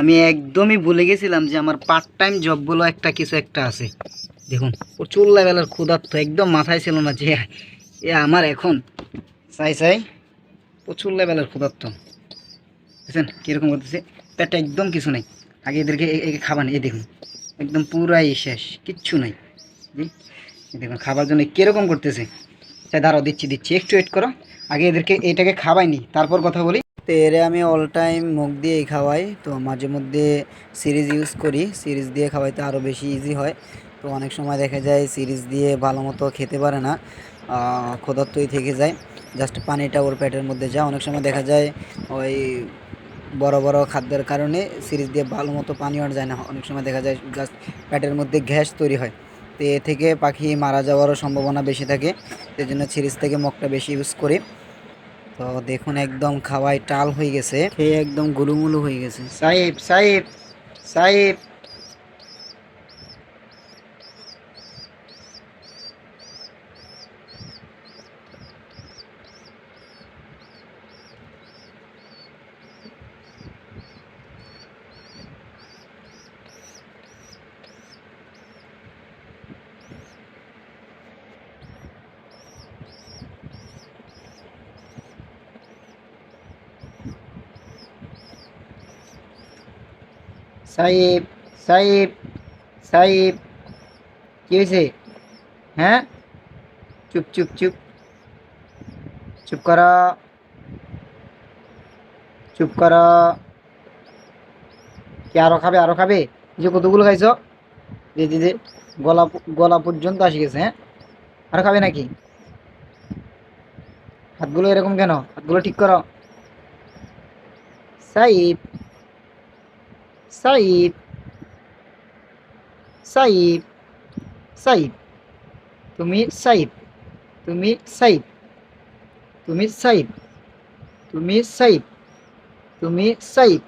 আমি একদমই ভুলে গেছিলাম যে আমার পার্ট টাইম জব বলে কিছু একটা আছে। দেখুন প্রচুর লেভেলের ক্ষুধার্ত, একদম মাথায় ছিল না যে এ আমার এখন চাই চাই প্রচুর লেভেলের ক্ষুধার্ত। বুঝছেন কীরকম করতেছে, পেটে একদম কিছু নাই। আগে এদেরকে একে খাবার নেই, দেখুন একদম পুরাই শেষ, কিচ্ছু নাই। জি, দেখুন খাবার জন্য কীরকম করতেছে। তাই দাঁড়াও, দিচ্ছি দিচ্ছি, একটু ওয়েট করো। আগে এদেরকে এটাকে খাওয়াইনি, তারপর কথা বলি। তো এরে আমি অল টাইম মুখ দিয়েই খাওয়াই। তো মাঝে মধ্যে সিরিজ ইউজ করি, সিরিজ দিয়ে খাওয়াইতে আরও বেশি ইজি হয়। তো অনেক সময় দেখা যায় সিরিজ দিয়ে ভালো মতো খেতে পারে না, ক্ষুধার্তই থেকে যায়, জাস্ট পানিটা ওর পেটের মধ্যে যায়। অনেক সময় দেখা যায় ওই বড় বড় খাদ্যের কারণে সিরিজ দিয়ে ভালো মতো পানি আর যায় না, অনেক সময় দেখা যায় জাস্ট পেটের মধ্যে গ্যাস তৈরি হয়। তো এ থেকে পাখি মারা যাওয়ারও সম্ভাবনা বেশি থাকে, সেই জন্য সিরিজ থেকে মগটা বেশি ইউজ করি। তো দেখুন একদম খাওয়াই টাল হয়ে গেছে, খেয়ে একদম গুলুমুলু হয়ে গেছে। সাহেব সাহেব সাহেব, সাহেব সাহেব সাহেব, কি হয়েছে? হ্যাঁ, চুপ চুপ চুপ, চুপ করা, চুপ করা। কি আরো খাবে, আরো খাবে? যে কতগুলো খাইছো, দে দে দে, গলা গলা পর্যন্ত আসি গেছে। হ্যাঁ, আরো খাবে নাকি? হাতগুলো এরকম কেন, হাতগুলো ঠিক করো। সাইব সাইব সাইব সাইব, তুমি সাইব, তুমি সাইব, তুমি সাইব, তুমি সাইব, তুমি সাইব,